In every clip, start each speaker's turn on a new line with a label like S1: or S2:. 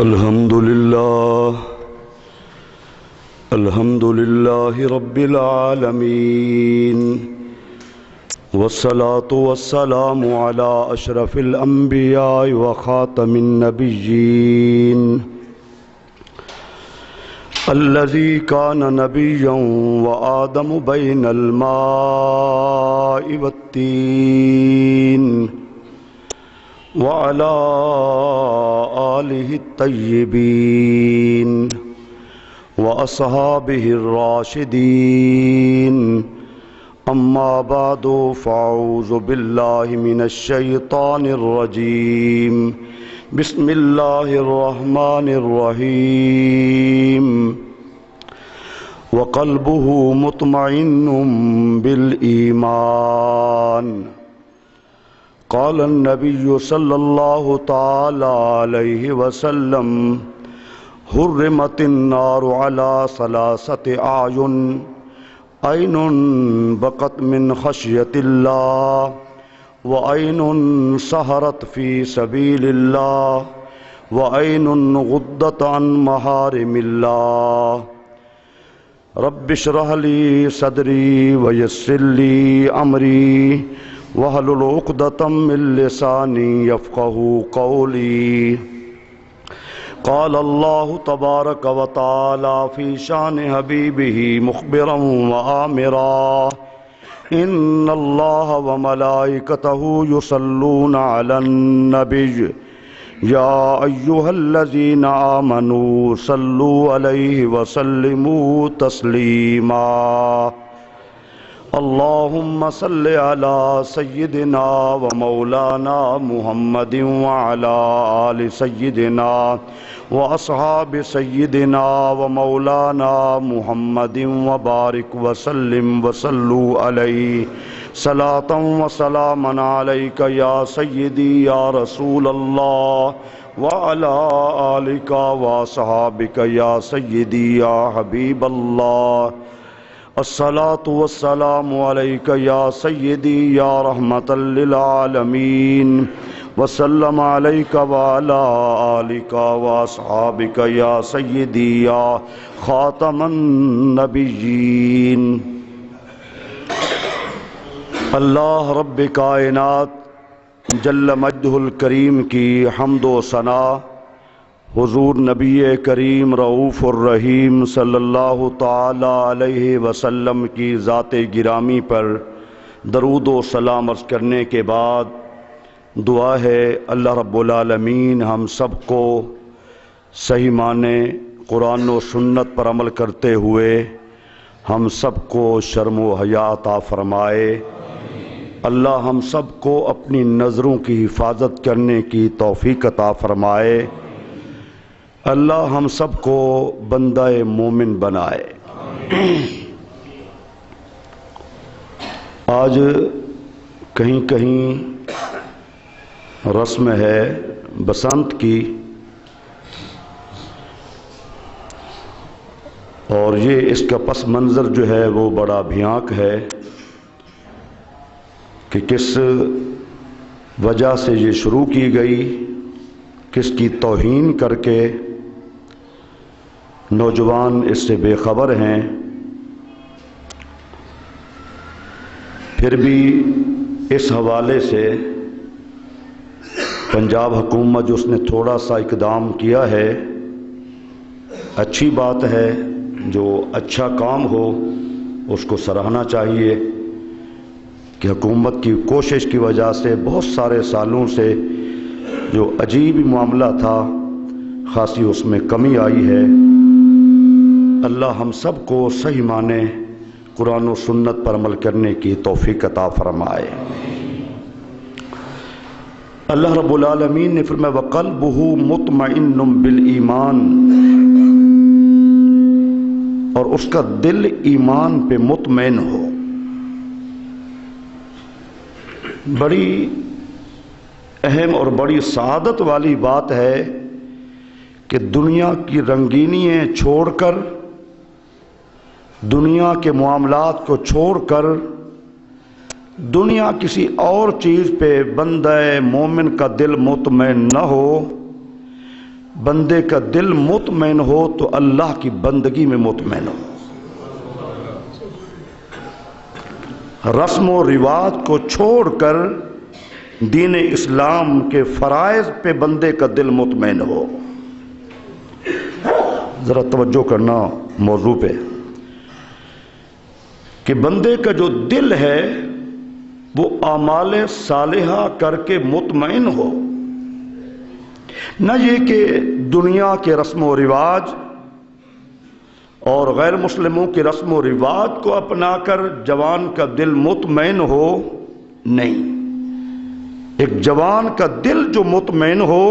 S1: الحمد لله رب العالمين، والصلاة والسلام على أشرف الأنبياء وخاتم النبيين الذي كان نبيا وآدم بين الماء والتين، وعلى آله الطيبين وأصحابه الراشدين. أما بعد، فأعوذ بالله من الشيطان الرجيم. بسم الله الرحمن الرحيم. وقلبه مطمئن بالإيمان. قال النبي صلى الله تعالى عليه وسلم: حرمت النار على ثلاثة أعين: عين بقت من خشية الله، وعين سهرت في سبيل الله، وعين غضت عن محارم الله. رب اشرح لي صدري ويسر لي أمري واحلل عقدة من لساني يفقهوا قولي. قال الله تبارك وتعالى في شان حبيبه مخبرا وآمرا: إن الله وملائكته يصلون على النبي يا أيها الذين آمنوا صلوا عليه وسلموا تسليما. اللهم صل على سيدنا ومولانا محمد وعلى آل سيدنا وأصحاب سيدنا ومولانا محمد وبارك وسلم وصلوا عليه صلاة وسلاما عليك يا سيدي يا رسول الله، وعلى آلك وصحابك يا سيدي يا حبيب الله. الصلاة والسلام عليك يا سيدي يا رحمة للعالمين، وسلم عليك وعلى آلك وأصحابك يا سيدي يا خاتم النبيين. اللہ رب کائنات جل مجدہ الکریم کی حمد و ثنا حضور نبی کریم رؤوف الرحیم صلی اللہ تعالی علیہ وسلم کی ذات گرامی پر درود و سلام عرض کرنے کے بعد دعا ہے اللہ رب العالمین ہم سب کو صحیح معنی قرآن و سنت پر عمل کرتے ہوئے ہم سب کو شرم و حیا عطا فرمائے. اللہ ہم سب کو اپنی نظروں کی حفاظت کرنے کی توفیق عطا فرمائے. اللہ ہم سب کو بندہ مومن بنائے. آج کہیں کہیں رسم ہے بسنت کی، اور یہ اس کا پس منظر جو ہے وہ بڑا بھیانک ہے کہ کس وجہ سے یہ شروع کی گئی، کس کی توہین کر کے نوجوان اس سے بے خبر ہیں. پھر بھی اس حوالے سے پنجاب حکومت جو اس نے تھوڑا سا اقدام کیا ہے، اچھی بات ہے. جو اچھا کام ہو اس کو سراہنا چاہیے کہ حکومت کی کوشش کی وجہ سے بہت سارے سالوں سے جو عجیب معاملہ تھا خاصی اس میں کمی آئی ہے. اللہ ہم سب کو صحیح معنی قرآن و سنت پر عمل کرنے کی توفیق عطا فرمائے. اللہ رب العالمین نے فرمایا: وَقَلْبُهُ مُطْمَئِنٌ بِالْإِيمَانِ، اور اس کا دل ایمان پہ مطمئن ہو. بڑی اہم اور بڑی سعادت والی بات ہے کہ دنیا کی رنگینیاں چھوڑ کر، دنیا کے معاملات کو چھوڑ کر دنیا کسی اور چیز پہ بندہ مومن کا دل مطمئن نہ ہو، بندے کا دل مطمئن ہو تو اللہ کی بندگی میں مطمئن ہو. رسم و رواج کو چھوڑ کر دین اسلام کے فرائض پہ بندے کا دل مطمئن ہو. ذرا توجہ کرنا موضوع پہ کہ بندے کا جو دل ہے وہ اعمال صالحہ کر کے مطمئن ہو، نہ یہ کہ دنیا کے رسم و رواج اور غیر مسلموں کے رسم و رواج کو اپنا کر جوان کا دل مطمئن ہو. نہیں، ایک جوان کا دل جو مطمئن ہو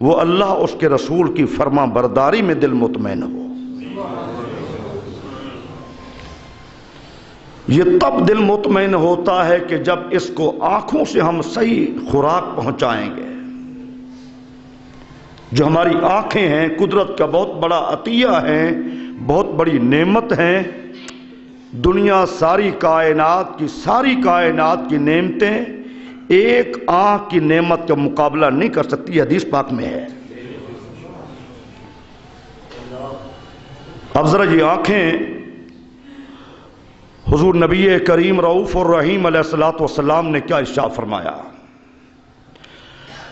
S1: وہ اللہ اس کے رسول کی فرما برداری میں دل مطمئن ہو. یہ تب دل مطمئن ہوتا ہے کہ جب اس کو آنکھوں سے ہم صحیح خوراک پہنچائیں گے. جو ہماری آنکھیں ہیں قدرت کا بہت بڑا عطیہ ہیں، بہت بڑی نعمت ہیں. دنیا ساری کائنات کی نعمتیں ایک آنکھ کی نعمت کا مقابلہ نہیں کر سکتی. حدیث پاک میں ہے. اب ذرا یہ آنکھیں، حضور نبی کریم رؤوف الرحیم علیہ الصلوۃ والسلام نے کیا ارشاد فرمایا؟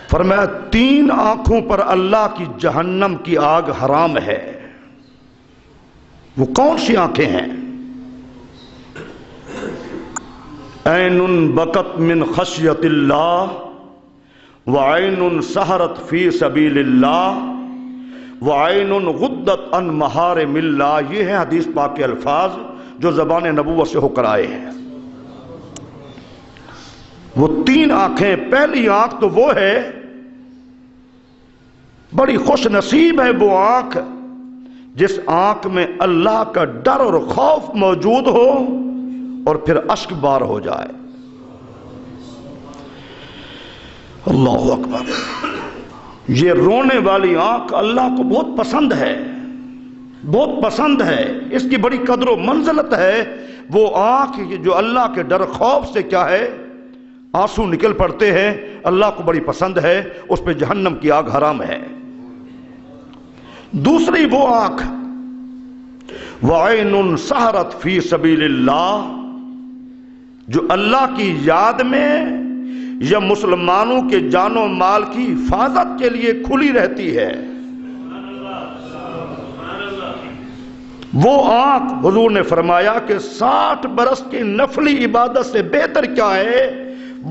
S1: فرمایا 3 آنکھوں پر اللہ کی جہنم کی آگ حرام ہے. وہ کون سی آنکھیں ہیں؟ عین بکت من خشیت اللہ وعین سہرت فی سبیل اللہ وعین غدت عن محارم اللہ. یہ ہیں حدیث پاک کے الفاظ جو زبان نبوت سے ہو کر آئے ہیں. وہ 3 آنکھیں، پہلی آنکھ تو وہ ہے، بڑی خوش نصیب ہے وہ آنکھ جس آنکھ میں اللہ کا ڈر اور خوف موجود ہو اور پھر اشک بار ہو جائے. اللہ اکبر. یہ رونے والی آنکھ اللہ کو بہت پسند ہے، بہت پسند ہے. اس کی بڑی قدر و منزلت ہے. وہ آنکھ جو اللہ کے ڈر خوف سے کیا ہے آنسو نکل پڑتے ہیں، اللہ کو بڑی پسند ہے. اس پہ جہنم کی آگ حرام ہے. دوسری وہ آنکھ وعین سہرت فی سبیل اللہ، جو اللہ کی یاد میں یا مسلمانوں کے جان و مال کی حفاظت کے لیے کھلی رہتی ہے. وہ آنکھ حضور نے فرمایا کہ 60 برس کی نفلی عبادت سے بہتر کیا ہے؟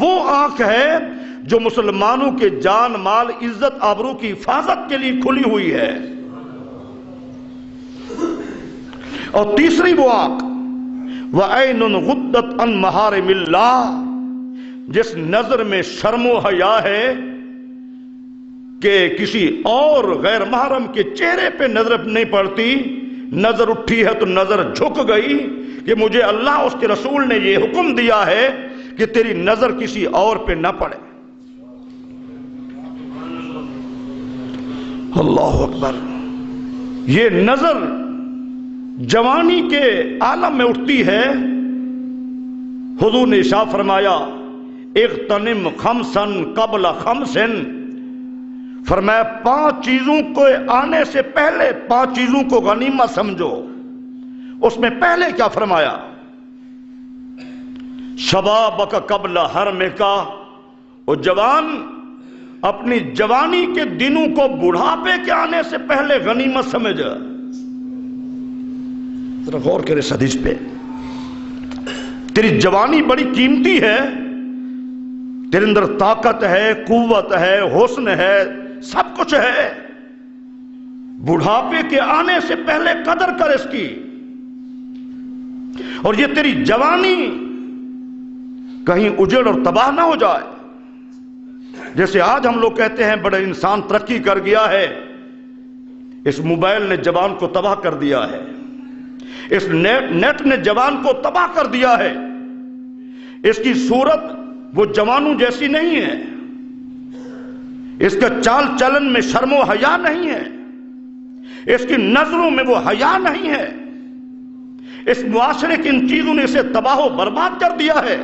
S1: وہ آنکھ ہے جو مسلمانوں کے جان مال عزت آبرو کی حفاظت کے لیے کھلی ہوئی ہے. اور تیسری وہ آنکھ وعین غدت عن محارم اللہ، جس نظر میں شرم و حیا ہے کہ کسی اور غیر محرم کے چہرے پہ نظر نہیں پڑتی. نظر اٹھی ہے تو نظر جھک گئی کہ مجھے اللہ اس کے رسول نے یہ حکم دیا ہے کہ تیری نظر کسی اور پہ نہ پڑے. اللہ اکبر. یہ نظر جوانی کے عالم میں اٹھتی ہے. حضور نے ارشاد فرمایا اغتنم خمسا قبل خمس. فرمایا 5 چیزوں کو آنے سے پہلے 5 چیزوں کو غنیمت سمجھو. اس میں پہلے کیا فرمایا؟ شبابک قبل حرمک. اور جوان اپنی جوانی کے دنوں کو بڑھاپے کے آنے سے پہلے غنیمت سمجھ. ذرا غور کرے اس حدیث پہ. تیری جوانی بڑی قیمتی ہے، تیرے اندر طاقت ہے، قوت ہے، حسن ہے، سب کچھ ہے. بڑھاپے کے آنے سے پہلے قدر کر اس کی. اور یہ تیری جوانی کہیں اجڑ اور تباہ نہ ہو جائے. جیسے آج ہم لوگ کہتے ہیں بڑا انسان ترقی کر گیا ہے، اس موبائل نے جوان کو تباہ کر دیا ہے، اس نیٹ نے جوان کو تباہ کر دیا ہے. اس کی صورت وہ جوانوں جیسی نہیں ہے، اس کا چال چلن میں شرم و حیا نہیں ہے، اس کی نظروں میں وہ حیا نہیں ہے. اس معاشرے کی ان چیزوں نے اسے تباہ و برباد کر دیا ہے.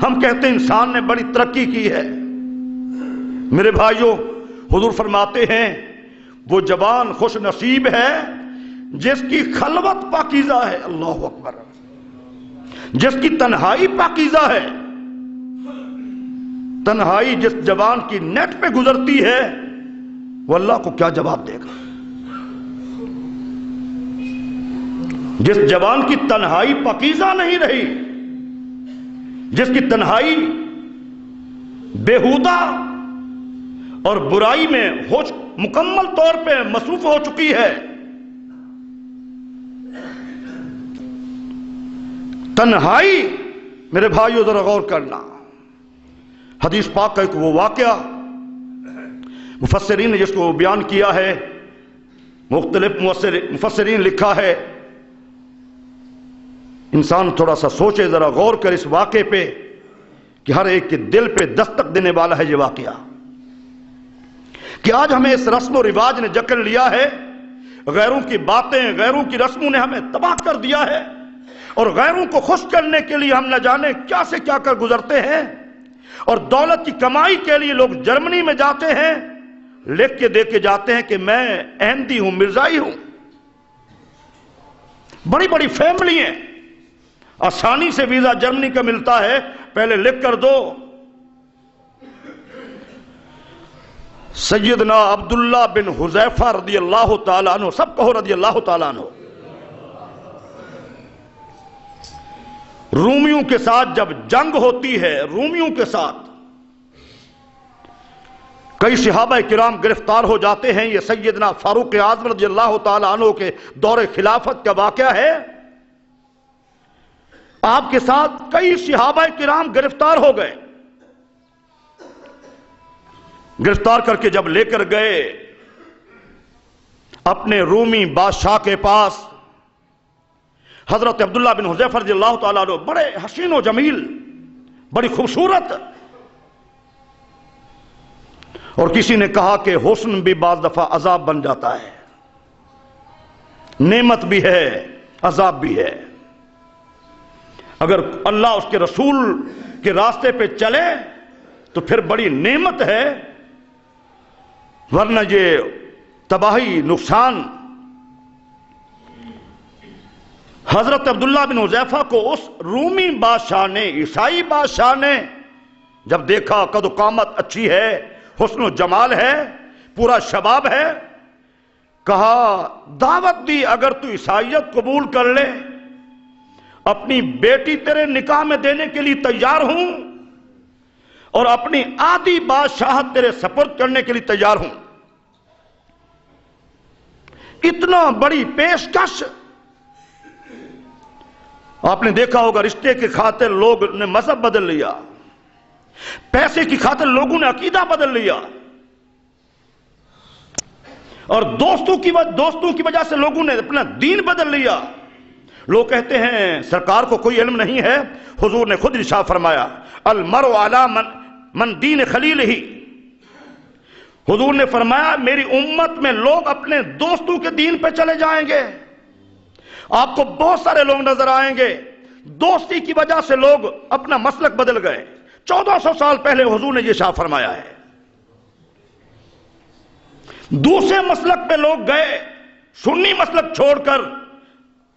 S1: ہم کہتے ہیں انسان نے بڑی ترقی کی ہے. میرے بھائیوں، حضور فرماتے ہیں وہ جوان خوش نصیب ہے جس کی خلوت پاکیزہ ہے، اللہ اکبر، جس کی تنہائی پاکیزہ ہے۔ تنہائی جس جوان کی نیٹ پہ گزرتی ہے وہ اللہ کو کیا جواب دے گا؟ جس جوان کی تنہائی پاکیزہ نہیں رہی، جس کی تنہائی بیہودہ اور برائی میں مکمل طور پہ مصروف ہو چکی ہے، تنہائی، میرے بھائیو ذرا غور کرنا، حدیث پاک کا ایک وہ واقعہ مفسرین نے جس کو بیان کیا ہے، مختلف مفسرین لکھا ہے، انسان تھوڑا سا سوچے، ذرا غور کر اس واقعے پہ کہ ہر ایک کے دل پہ دستک دینے والا ہے یہ واقعہ، کہ آج ہمیں اس رسم و رواج نے جکڑ لیا ہے، غیروں کی باتیں، غیروں کی رسموں نے ہمیں تباہ کر دیا ہے، اور غیروں کو خوش کرنے کے لیے ہم نہ جانے کیا سے کیا کر گزرتے ہیں، اور دولت کی کمائی کے لیے لوگ جرمنی میں جاتے ہیں، لکھ کے دے کے جاتے ہیں کہ میں احمدی ہوں، مرزائی ہوں، بڑی بڑی فیملی ہیں، آسانی سے ویزا جرمنی کا ملتا ہے، پہلے لکھ کر دو۔ سیدنا عبداللہ بن حذیفہ رضی اللہ تعالیٰ عنہ، سب کہو رضی اللہ تعالیٰ عنہ، رومیوں کے ساتھ جب جنگ ہوتی ہے، رومیوں کے ساتھ کئی صحابہ کرام گرفتار ہو جاتے ہیں، یہ سیدنا فاروق اعظم رضی اللہ تعالیٰ عنہ کے دور خلافت کا واقعہ ہے، آپ کے ساتھ کئی صحابہ کرام گرفتار ہو گئے، گرفتار کر کے جب لے کر گئے اپنے رومی بادشاہ کے پاس، حضرت عبداللہ بن حذیفہ رضی اللہ تعالیٰ عنہ بڑے حسین و جمیل، بڑی خوبصورت، اور کسی نے کہا کہ حسن بھی بعض دفعہ عذاب بن جاتا ہے، نعمت بھی ہے عذاب بھی ہے، اگر اللہ اس کے رسول کے راستے پہ چلے تو پھر بڑی نعمت ہے، ورنہ یہ تباہی نقصان۔ حضرت عبداللہ بن حذیفہ کو اس رومی بادشاہ نے، عیسائی بادشاہ نے جب دیکھا قد و قامت اچھی ہے، حسن و جمال ہے، پورا شباب ہے، کہا دعوت دی اگر تو عیسائیت قبول کر لے، اپنی بیٹی تیرے نکاح میں دینے کے لیے تیار ہوں، اور اپنی آدھی بادشاہت تیرے سپرد کرنے کے لیے تیار ہوں۔ اتنا بڑی پیشکش، آپ نے دیکھا ہوگا رشتے کی خاطر لوگ نے مذہب بدل لیا، پیسے کی خاطر لوگوں نے عقیدہ بدل لیا، اور دوستوں کی وجہ سے لوگوں نے اپنا دین بدل لیا۔ لوگ کہتے ہیں سرکار کو کوئی علم نہیں ہے، حضور نے خود ارشاد فرمایا المرء علی من دین خلیلہ، حضور نے فرمایا میری امت میں لوگ اپنے دوستوں کے دین پہ چلے جائیں گے، آپ کو بہت سارے لوگ نظر آئیں گے دوستی کی وجہ سے لوگ اپنا مسلک بدل گئے۔ 1400 سال پہلے حضور نے یہ ارشاد فرمایا ہے، دوسرے مسلک پہ لوگ گئے، سنی مسلک چھوڑ کر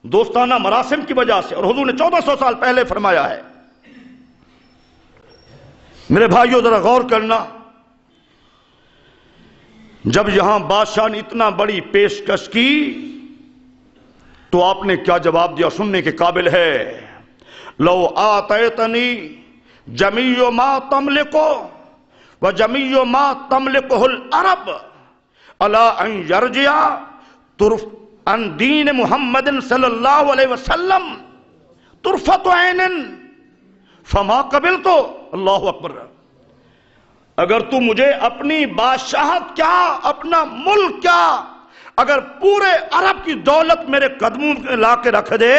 S1: دوستانہ مراسم کی وجہ سے، اور حضور نے 1400 سال پہلے فرمایا ہے۔ میرے بھائیو ذرا غور کرنا، جب یہاں بادشاہ نے اتنا بڑی پیشکش کی تو آپ نے کیا جواب دیا، سننے کے قابل ہے۔ لو آتیتنی جمیع ما تملک وجمیع ما تملکہ العرب الا ان یرجع طرف عن دین محمد صلی اللہ علیہ وسلم طرفت عین فما قبلت، اللہ اکبر۔ اگر تو مجھے اپنی بادشاہت کیا، اپنا ملک کیا، اگر پورے عرب کی دولت میرے قدموں میں لا کے رکھ دے،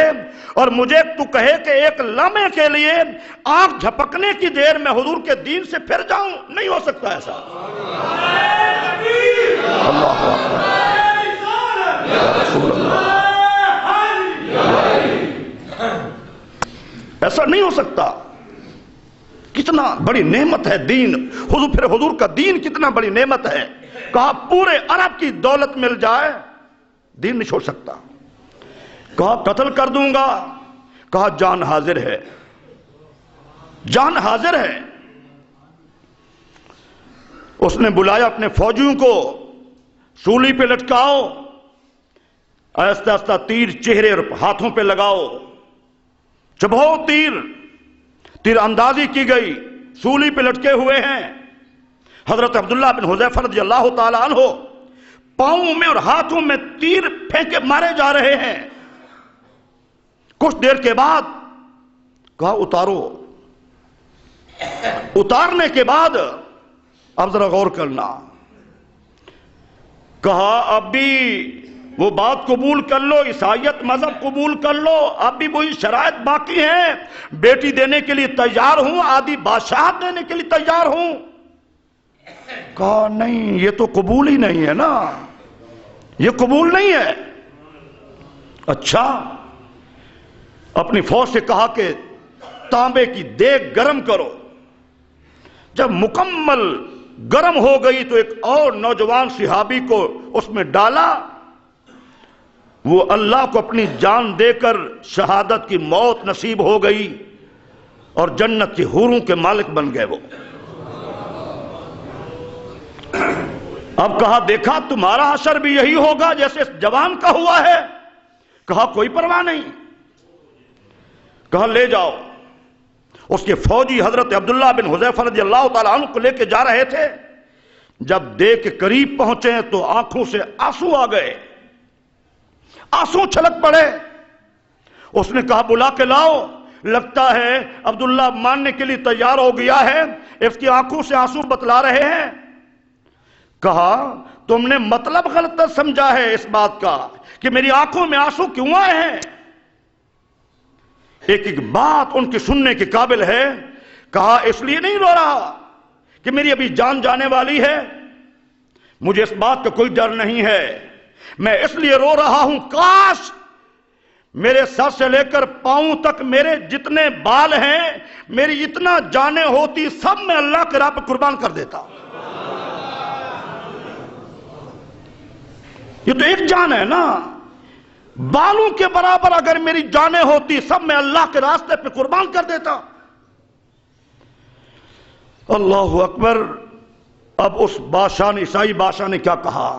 S1: اور مجھے تو کہے کہ ایک لمحے کے لیے آنکھ جھپکنے کی دیر میں حضور کے دین سے پھر جاؤں، نہیں ہو سکتا ایسا۔ اللہ رسول اللہ، ایسا نہیں ہو سکتا۔ کتنا بڑی نعمت ہے دین، پھر حضور کا دین کتنا بڑی نعمت ہے. کہا پورے عرب کی دولت مل جائے دین نہیں چھوڑ سکتا. کہا قتل کر دوں گا. کہا جان حاضر ہے، جان حاضر ہے. اس نے بلایا اپنے فوجیوں کو، سولی پہ لٹکاؤ، آہستہ آہستہ تیر چہرے اور ہاتھوں پہ لگاؤ، چبھو تیر اندازی کی گئی، سولی پہ لٹکے ہوئے ہیں. حضرت عبداللہ بن حذیفہ رضی اللہ تعالی عنہ پاؤں میں اور ہاتھوں میں تیر پھینکے مارے جا رہے ہیں. کچھ دیر کے بعد کہا اتارو. اتارنے کے بعد اب ذرا غور کرنا. کہا اب بھی وہ بات قبول کر لو، عیسائیت مذہب قبول کر لو، اب بھی وہی شرائط باقی ہیں. بیٹی دینے کے لیے تیار ہوں، آدھی بادشاہت دینے کے لیے تیار ہوں. کہا نہیں، یہ تو قبول ہی نہیں ہے نا، یہ قبول نہیں ہے. اچھا. اپنی فوج سے کہا کہ تانبے کی دیگ گرم کرو. جب مکمل گرم ہو گئی تو ایک اور نوجوان صحابی کو اس میں ڈالا. وہ اللہ کو اپنی جان دے کر شہادت کی موت نصیب ہو گئی اور جنت کی حوروں کے مالک بن گئے. وہ اب کہا دیکھا تمہارا حشر بھی یہی ہوگا جیسے اس جوان کا ہوا ہے. کہا کوئی پرواہ نہیں. کہا لے جاؤ. اس کے فوجی حضرت عبداللہ بن حذیفہ رضی اللہ تعالیٰ عنہ کو لے کے جا رہے تھے. جب دیکھ کے قریب پہنچے تو آنکھوں سے آنسو آ گئے، آنسو چھلک پڑے. اس نے کہا بلا کے لاؤ، لگتا ہے عبداللہ ماننے کے لیے تیار ہو گیا ہے، اس کی آنکھوں سے آنسو بتلا رہے ہیں. کہا تم نے مطلب غلط سمجھا ہے اس بات کا کہ میری آنکھوں میں آنسو کیوں آئے ہیں. ایک ایک بات ان کی سننے کے قابل ہے. کہا اس لیے نہیں رو رہا کہ میری ابھی جان جانے والی ہے، مجھے اس بات کا کوئی ڈر نہیں ہے. میں اس لیے رو رہا ہوں کاش میرے سر سے لے کر پاؤں تک میرے جتنے بال ہیں، میری اتنا جانیں ہوتی، سب میں اللہ کے راہ پہ قربان کر دیتا. یہ تو ایک جان ہے نا، بالوں کے برابر اگر میری جانیں ہوتی سب میں اللہ کے راستے پہ قربان کر دیتا. اللہ اکبر. اب اس بادشاہ نے، عیسائی بادشاہ نے کیا کہا،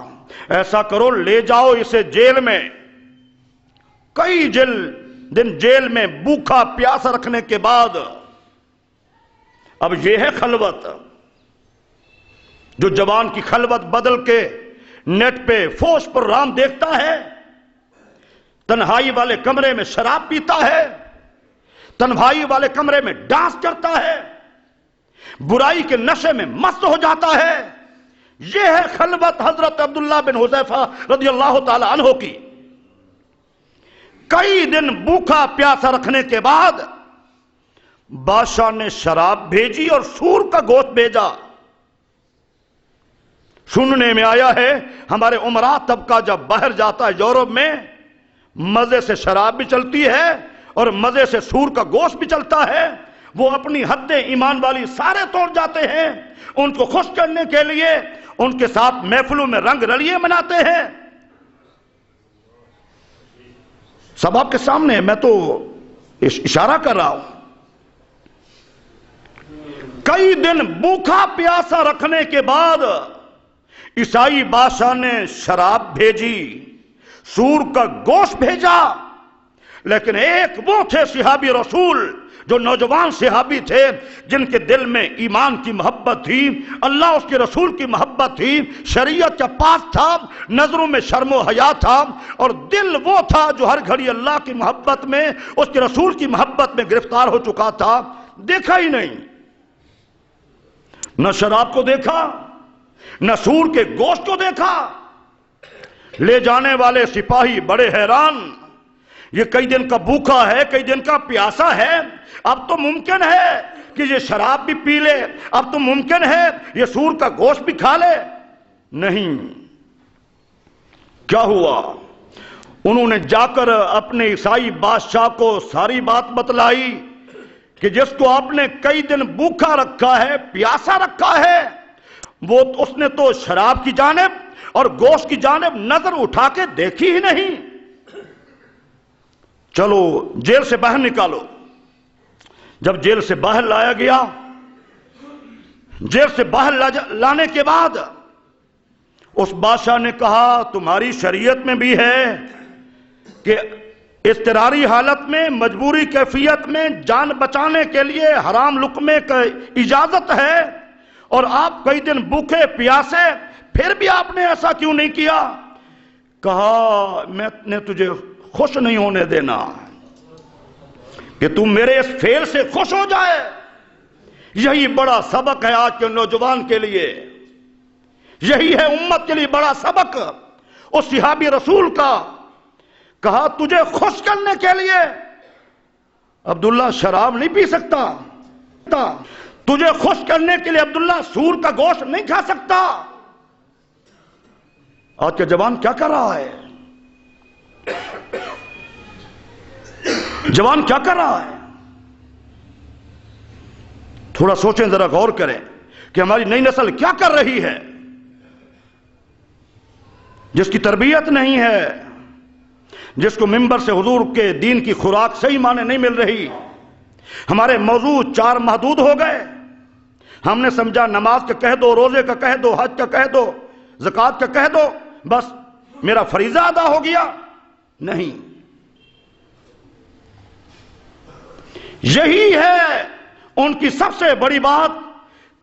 S1: ایسا کرو لے جاؤ اسے جیل میں. کئی دن جیل میں بھوکا پیاسا رکھنے کے بعد اب یہ ہے خلوت. جو جوان کی خلوت بدل کے نیٹ پہ فوش پروگرام دیکھتا ہے، تنہائی والے کمرے میں شراب پیتا ہے، تنہائی والے کمرے میں ڈانس کرتا ہے، برائی کے نشے میں مست ہو جاتا ہے. یہ ہے خلوت حضرت عبداللہ بن حذیفہ رضی اللہ تعالی عنہ کی. کئی دن بھوکا پیاسا رکھنے کے بعد بادشاہ نے شراب بھیجی اور سور کا گوشت بھیجا. سننے میں آیا ہے ہمارے عمرا طبقہ جب باہر جاتا ہے یورپ میں، مزے سے شراب بھی چلتی ہے اور مزے سے سور کا گوشت بھی چلتا ہے. وہ اپنی حد ایمان والی سارے توڑ جاتے ہیں. ان کو خوش کرنے کے لیے ان کے ساتھ محفلوں میں رنگ رلیے مناتے ہیں. سب آپ کے سامنے ہے، میں تو اشارہ کر رہا ہوں. کئی دن بھوکا پیاسا رکھنے کے بعد عیسائی بادشاہ نے شراب بھیجی، سور کا گوشت بھیجا. لیکن ایک وہ تھے صحابی رسول، جو نوجوان صحابی تھے جن کے دل میں ایمان کی محبت تھی، اللہ اس کے رسول کی محبت تھی، شریعت کا پاس تھا، نظروں میں شرم و حیا تھا، اور دل وہ تھا جو ہر گھڑی اللہ کی محبت میں، اس کے رسول کی محبت میں گرفتار ہو چکا تھا. دیکھا ہی نہیں، نہ شراب کو دیکھا، نہ سور کے گوشت کو دیکھا. لے جانے والے سپاہی بڑے حیران، یہ کئی دن کا بھوکا ہے، کئی دن کا پیاسا ہے، اب تو ممکن ہے کہ یہ شراب بھی پی لے، اب تو ممکن ہے یہ سور کا گوشت بھی کھا لے. نہیں. کیا ہوا؟ انہوں نے جا کر اپنے عیسائی بادشاہ کو ساری بات بتلائی کہ جس کو آپ نے کئی دن بھوکا رکھا ہے، پیاسا رکھا ہے، وہ اس نے تو شراب کی جانب اور گوشت کی جانب نظر اٹھا کے دیکھی ہی نہیں۔ چلو جیل سے باہر نکالو۔ جب جیل سے باہر لایا گیا، جیل سے باہر لانے کے بعد اس بادشاہ نے کہا تمہاری شریعت میں بھی ہے کہ اضطراری حالت میں، مجبوری کیفیت میں جان بچانے کے لیے حرام لقمے کا اجازت ہے، اور آپ کئی دن بھوکے پیاسے پھر بھی آپ نے ایسا کیوں نہیں کیا؟ کہا میں نے تجھے خوش نہیں ہونے دینا کہ تم میرے اس فعل سے خوش ہو جائے۔ یہی بڑا سبق ہے آج کے نوجوان کے لیے، یہی ہے امت کے لیے بڑا سبق اس صحابی رسول کا۔ کہا تجھے خوش کرنے کے لیے عبداللہ شراب نہیں پی سکتا، تجھے خوش کرنے کے لیے عبداللہ سور کا گوشت نہیں کھا سکتا۔ آج کے جوان کیا کر رہا ہے؟ جوان کیا کر رہا ہے؟ تھوڑا سوچیں، ذرا غور کریں کہ ہماری نئی نسل کیا کر رہی ہے، جس کی تربیت نہیں ہے، جس کو منبر سے حضور کے دین کی خوراک صحیح معنی نہیں مل رہی۔ ہمارے موضوع 4 محدود ہو گئے۔ ہم نے سمجھا نماز کا کہہ دو، روزے کا کہہ دو، حج کا کہہ دو، زکوٰۃ کا کہہ دو، بس میرا فریضہ ادا ہو گیا۔ نہیں، یہی ہے ان کی سب سے بڑی بات۔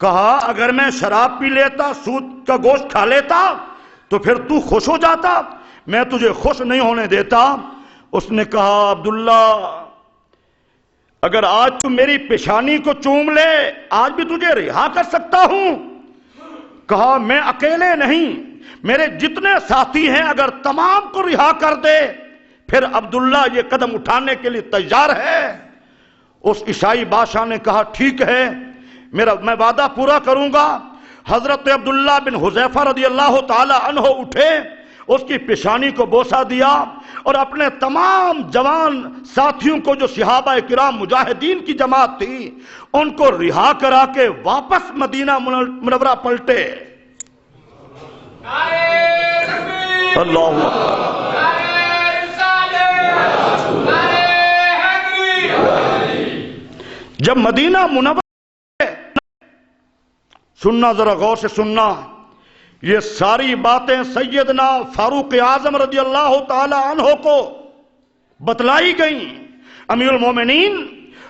S1: کہا اگر میں شراب پی لیتا، سود کا گوشت کھا لیتا تو پھر تو خوش ہو جاتا، میں تجھے خوش نہیں ہونے دیتا۔ اس نے کہا عبداللہ اگر آج تو میری پیشانی کو چوم لے، آج بھی تجھے رہا کر سکتا ہوں۔ کہا میں اکیلے نہیں، میرے جتنے ساتھی ہیں اگر تمام کو رہا کر دے پھر عبداللہ یہ قدم اٹھانے کے لیے تیار ہے۔ اس عیسائی بادشاہ نے کہا ٹھیک ہے، میں وعدہ پورا کروں گا۔ حضرت عبداللہ بن حذیفہ رضی اللہ تعالی عنہ اٹھے، اس کی پیشانی کو بوسہ دیا اور اپنے تمام جوان ساتھیوں کو جو صحابہ کرام مجاہدین کی جماعت تھی ان کو رہا کرا کے واپس مدینہ منورہ پلٹے۔ اللہ جب مدینہ منورہ، سننا ذرا غور سے سننا، یہ ساری باتیں سیدنا فاروق اعظم رضی اللہ تعالی عنہ کو بتلائی گئیں۔ امیر المومنین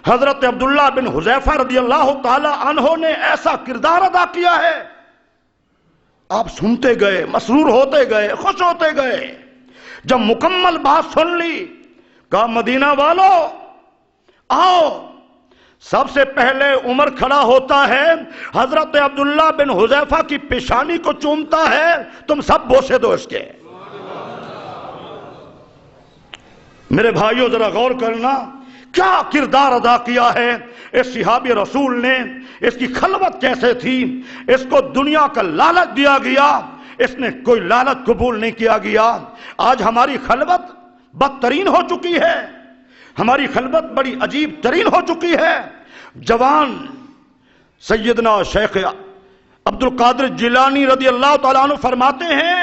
S1: حضرت عبداللہ بن حذیفہ رضی اللہ تعالی عنہ نے ایسا کردار ادا کیا ہے، آپ سنتے گئے، مسرور ہوتے گئے، خوش ہوتے گئے۔ جب مکمل بات سن لی، کہا مدینہ والو آؤ۔ سب سے پہلے عمر کھڑا ہوتا ہے، حضرت عبداللہ بن حذیفہ کی پیشانی کو چومتا ہے، تم سب بوسے دو اس کے۔ میرے بھائیوں ذرا غور کرنا، کیا کردار ادا کیا ہے اس صحابی رسول نے، اس کی خلوت کیسے تھی، اس کو دنیا کا لالچ دیا گیا، اس نے کوئی لالچ قبول نہیں کیا گیا۔ آج ہماری خلوت بدترین ہو چکی ہے، ہماری خلوت بڑی عجیب ترین ہو چکی ہے۔ جوان سیدنا شیخ عبد القادر جیلانی رضی اللہ تعالیٰ عنہ فرماتے ہیں،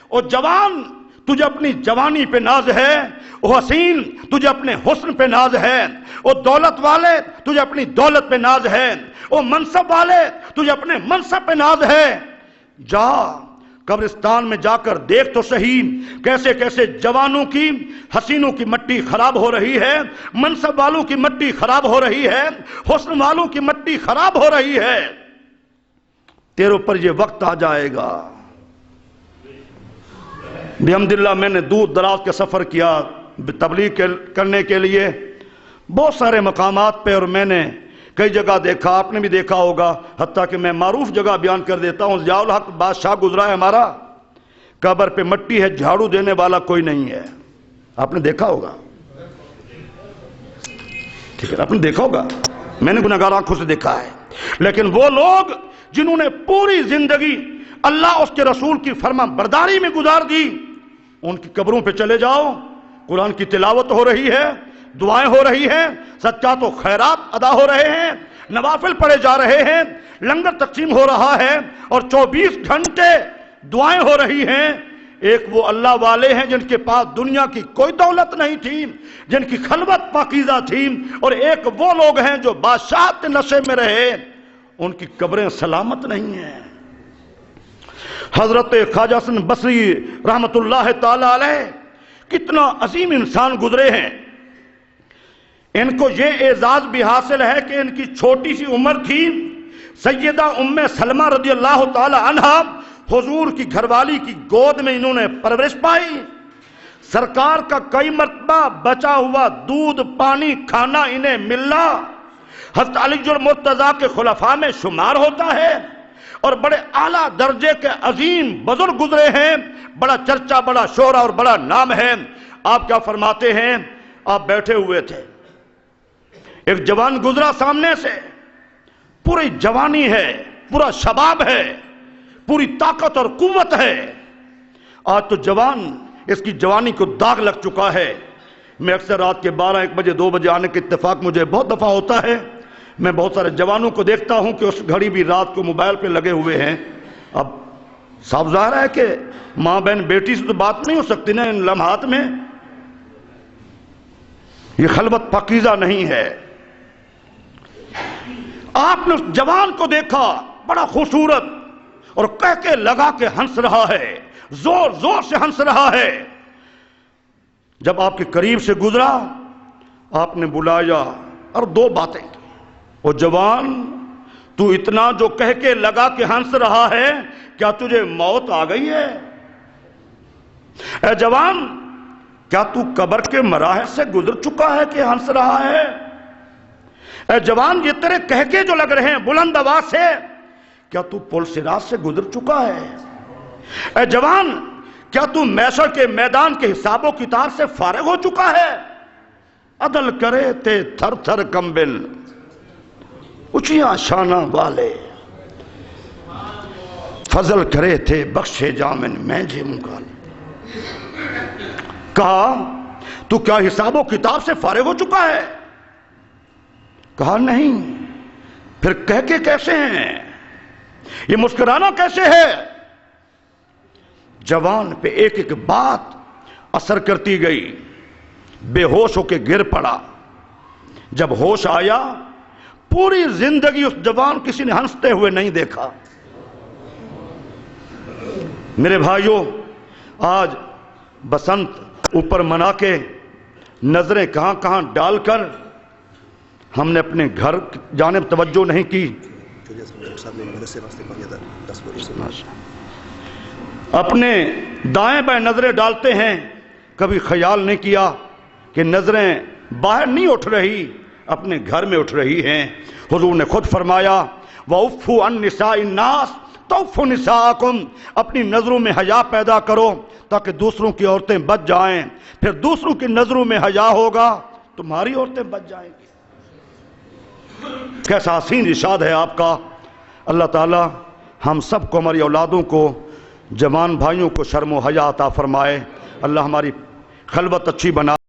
S1: او جوان تجھے اپنی جوانی پہ ناز ہے، او حسین تجھے اپنے حسن پہ ناز ہے، او دولت والے تجھے اپنی دولت پہ ناز ہے، او منصب والے تجھے اپنے منصب پہ ناز ہے۔ جا قبرستان میں جا کر دیکھ تو صحیح کیسے کیسے جوانوں کی، حسینوں کی مٹی خراب ہو رہی ہے، منصب والوں کی مٹی خراب ہو رہی ہے، حسن والوں کی مٹی خراب ہو رہی ہے۔ تیرے اوپر یہ وقت آ جائے گا۔ بحمداللہ میں نے دور دراز کے سفر کیا تبلیغ کرنے کے لیے بہت سارے مقامات پہ، اور میں نے کئی جگہ دیکھا، آپ نے بھی دیکھا ہوگا، حتیٰ کہ میں معروف جگہ بیان کر دیتا ہوں۔ ضیاء الحق بادشاہ گزرا ہے ہمارا، قبر پہ مٹی ہے، جھاڑو دینے والا کوئی نہیں ہے، آپ نے دیکھا ہوگا، ٹھیک ہے، آپ نے دیکھا ہوگا، میں نے گناہگار آنکھوں سے دیکھا ہے۔ لیکن وہ لوگ جنہوں نے پوری زندگی اللہ اس کے رسول کی فرما برداری میں گزار دی، ان کی قبروں پہ چلے جاؤ، قرآن کی تلاوت ہو رہی ہے، دعائیں ہو رہی ہیں، سجدات و خیرات ادا ہو رہے ہیں، نوافل پڑھے جا رہے ہیں، لنگر تقسیم ہو رہا ہے اور 24 گھنٹے دعائیں ہو رہی ہیں۔ ایک وہ اللہ والے ہیں جن کے پاس دنیا کی کوئی دولت نہیں تھی، جن کی خلوت پاکیزہ تھی، اور ایک وہ لوگ ہیں جو بادشاہت کے نشے میں رہے، ان کی قبریں سلامت نہیں ہیں۔ حضرت خواجہ حسن بصری رحمت اللہ تعالی علیہ کتنا عظیم انسان گزرے ہیں۔ ان کو یہ اعزاز بھی حاصل ہے کہ ان کی چھوٹی سی عمر تھی، سیدہ ام سلمہ رضی اللہ تعالی عنہا حضور کی گھر والی کی گود میں انہوں نے پرورش پائی۔ سرکار کا کئی مرتبہ بچا ہوا دودھ پانی کھانا انہیں ملنا حضرت علی المرتضیٰ کے خلفاء میں شمار ہوتا ہے، اور بڑے اعلیٰ درجے کے عظیم بزرگ گزرے ہیں، بڑا چرچا، بڑا شہرہ اور بڑا نام ہے۔ آپ کیا فرماتے ہیں؟ آپ بیٹھے ہوئے تھے، ایک جوان گزرا سامنے سے، پوری جوانی ہے، پورا شباب ہے، پوری طاقت اور قوت ہے۔ آج تو جوان، اس کی جوانی کو داغ لگ چکا ہے۔ میں اکثر رات کے 12-1 بجے 2 بجے آنے کا اتفاق مجھے بہت دفعہ ہوتا ہے۔ میں بہت سارے جوانوں کو دیکھتا ہوں کہ اس گھڑی بھی رات کو موبائل پہ لگے ہوئے ہیں۔ اب صاف ظاہر ہے کہ ماں بہن بیٹی سے تو بات نہیں ہو سکتی نا ان لمحات میں۔ یہ خلوت پاکیزہ نہیں ہے۔ آپ نے اس جوان کو دیکھا، بڑا خوبصورت، اور کہہ کے لگا کے ہنس رہا ہے، زور زور سے ہنس رہا ہے۔ جب آپ کے قریب سے گزرا، آپ نے بلایا اور 2 باتیں کی۔ او جوان، تو اتنا جو کہہ کے لگا کے ہنس رہا ہے، کیا تجھے موت آ گئی ہے؟ اے جوان، کیا تو قبر کے مراحل سے گزر چکا ہے کہ ہنس رہا ہے؟ اے جوان، یہ تیرے کہہ کے جو لگ رہے ہیں بلند آواز سے، کیا تو پل صراط سے گزر چکا ہے؟ اے جوان، کیا تو محشر کے میدان کے حساب و کتاب سے فارغ ہو چکا ہے؟ عدل کرے تے تھر تھر کمبل، اچھیاں شانہ والے، فضل کرے تھے بخشے جامن میں جے مکال۔ کہا تو کیا حساب و کتاب سے فارغ ہو چکا ہے؟ کہا نہیں۔ پھر کہہ کے کیسے ہیں؟ یہ مسکرانا کیسے ہے؟ جوان پہ ایک ایک بات اثر کرتی گئی، بے ہوش ہو کے گر پڑا۔ جب ہوش آیا، پوری زندگی اس جوان کسی نے ہنستے ہوئے نہیں دیکھا۔ میرے بھائیوں، آج بسنت اوپر منا کے نظریں کہاں کہاں ڈال کر ہم نے اپنے گھر جانب توجہ نہیں کی، اپنے دائیں بائیں نظریں ڈالتے ہیں، کبھی خیال نہیں کیا کہ نظریں باہر نہیں اٹھ رہی، اپنے گھر میں اٹھ رہی ہیں۔ حضور نے خود فرمایا وَأُفُّوا عَن نِّسَاءِ النَّاسِ تُوفُّوا نِسَاءَكُمْ، اپنی نظروں میں حیا پیدا کرو تاکہ دوسروں کی عورتیں بچ جائیں، پھر دوسروں کی نظروں میں حیا ہوگا تمہاری عورتیں بچ جائیں گی۔ کیسا حسین ارشاد ہے آپ کا۔ اللہ تعالی ہم سب کو، ہماری اولادوں کو، جوان بھائیوں کو شرم و حیا عطا فرمائے۔ اللہ ہماری خلوت اچھی بنا